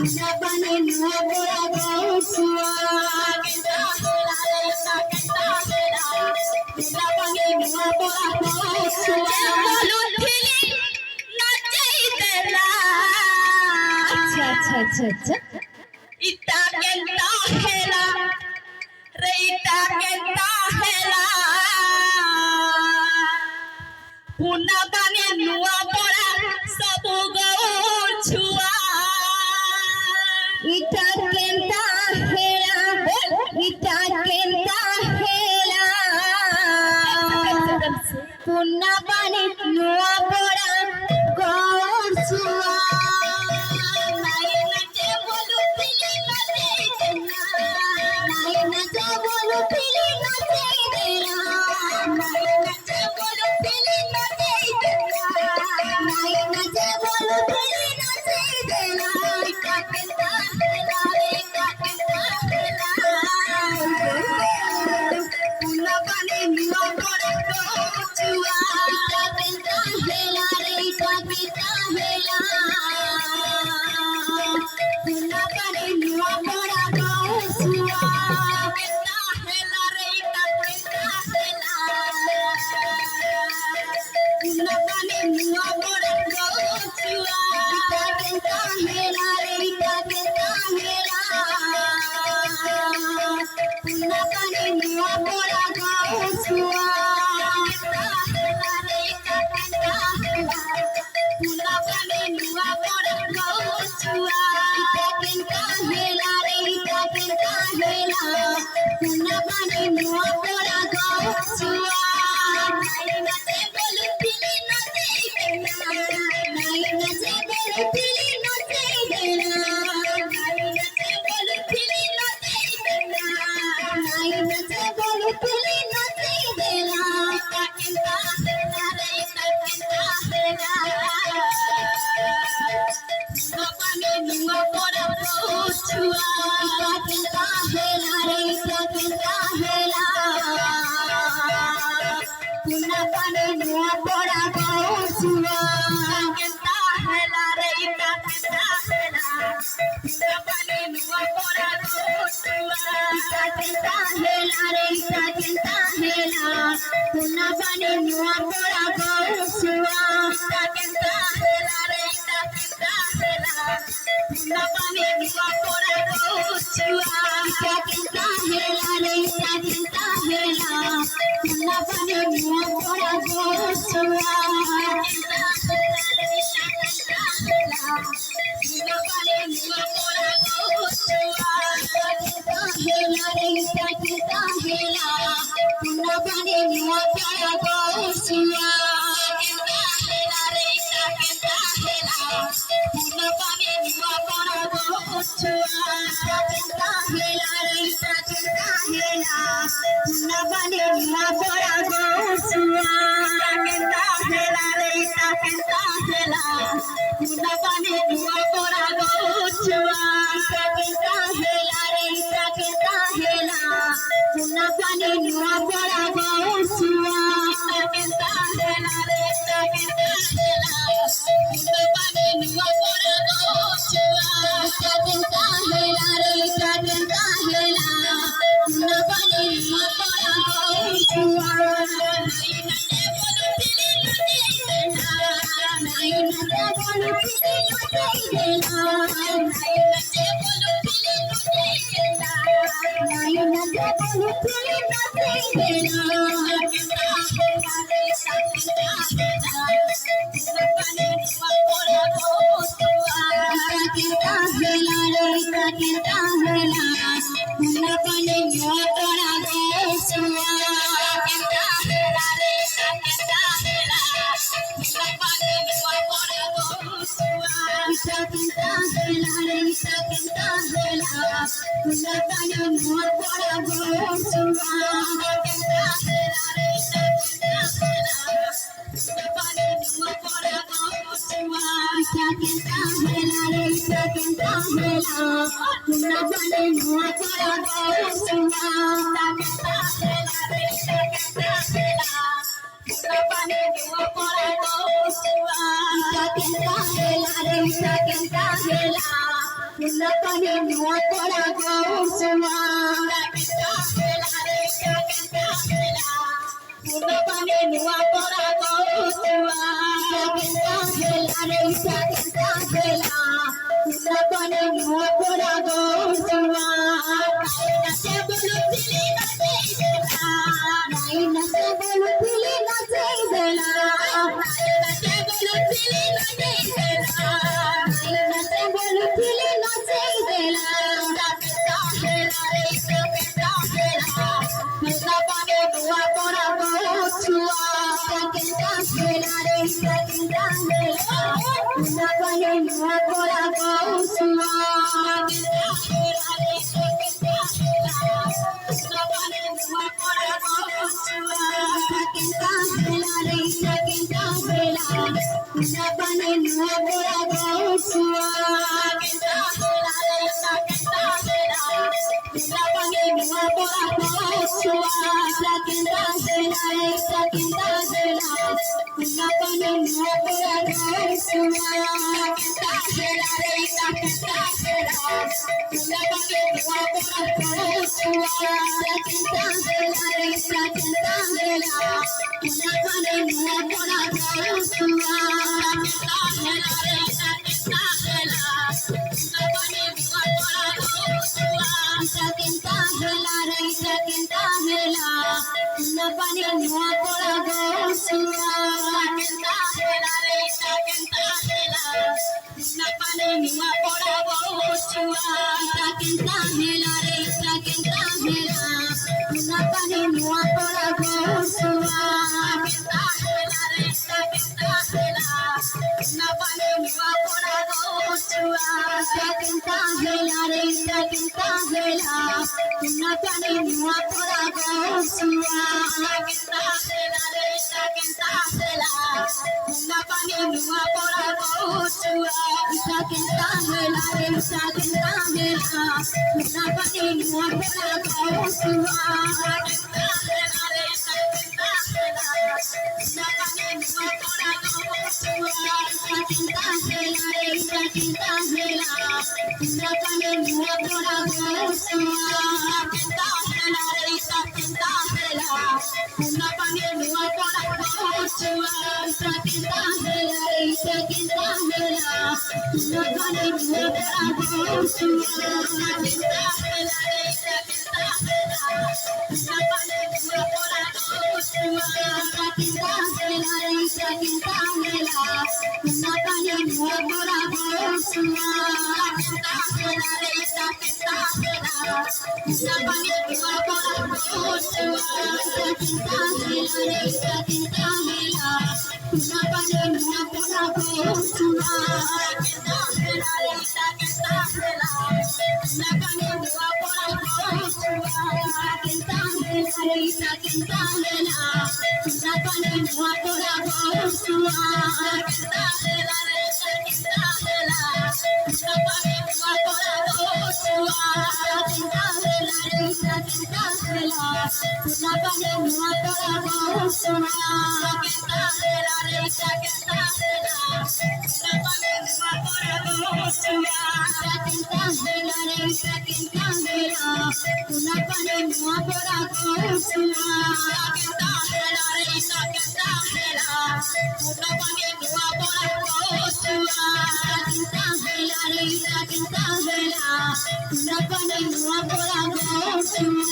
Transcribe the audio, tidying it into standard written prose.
Napane nuwa pora gauchua kenta hela reta kenta hela napane nuwa pora gauchua bolu thili nachai dela अच्छा इता kenta hela re ita kenta hela puna bane nuwa pora sabu gauchua ita kenta hela puna bane nuwa pora gauchua nai nache bolu thili nachai dela nai nache bolu thili nachai dela nai nache bolu thili nachai dela nai nache bolu thili nachai dela ita kenta hela re ita kenta hela puna bane nuwa pora gauchua ita kenta hela re ita kenta hela puna bane nuwa pora gauchua kenta hela re ita kenta hela puna bane nuwa pora gauchua ita kenta hela re ita kenta hela puna bane nuwa pora gauchua kenta hela re ita kenta hela puna bane nuwa pora gauchua ita kenta hela re ita kenta hela puna bane nuwa pora gauchua nai nache bolu thili nachai dela nai nache bolu thili nachai dela nai nache bolu thili nachai dela nai nache bolu thili nachai dela ita kenta hela re ita kenta hela napane nuwa pora gauchua ita kenta hela re ita kenta hela puna bane nuwa pora gauchua kenta hela re ita kenta hela puna bane nuwa pora gauchua ita kenta hela re ita kenta hela puna bane nuwa pora gauchua ita kenta hela re ita kenta hela puna bane nuwa pora gauchua ita kenta hela re ita kenta hela puna bane nuwa pora gauchua kenta hela re ita kenta hela puna bane nuwa pora gauchua kenta hela re ita kenta hela puna bane nuwa pora gauchua kenta hela re ita kenta hela puna bane nuwa pora gauchua kenta hela re ita kenta hela puna bane nuwa pora gauchua kenta hela re ita kenta hela puna bane nuwa pora gauchua kenta hela re ita kenta hela puna bane nuwa pora gauchua kenta hela re ita kenta hela puna bane nuwa pora gauchua kenta hela re ita kenta hela puna bane nuwa pora gauchua nai nache bolu thili nachai dela nai nache bolu thili nachai dela nai nache bolu thili nachai dela nai nache bolu thili nachai dela kenta hela re ita kenta hela puna bane nuwa pora gauchua kenta hela re ita kenta hela puna bane nuwa pora gauchua kenta hela re ita kenta hela puna bane nuwa pora gauchua ita kenta hela re ita kenta hela puna bane nuwa pora gauchua kenta hela re ita kenta hela puna bane nuwa pora gauchua ita kenta hela re ita kenta hela puna bane nuwa pora gauchua kenta hela re ita kenta hela puna bane nuwa pora gauchua ita kenta hela re ita kenta hela Napani nuwa pora goswa Napani nuwa pora goswa Napani nuwa pora goswa Nase bolu tili nase bolu tili nase dela Nase bolu tili nase bolu tili nase dela Napani nuwa pora goswa Napani nuwa pora goswa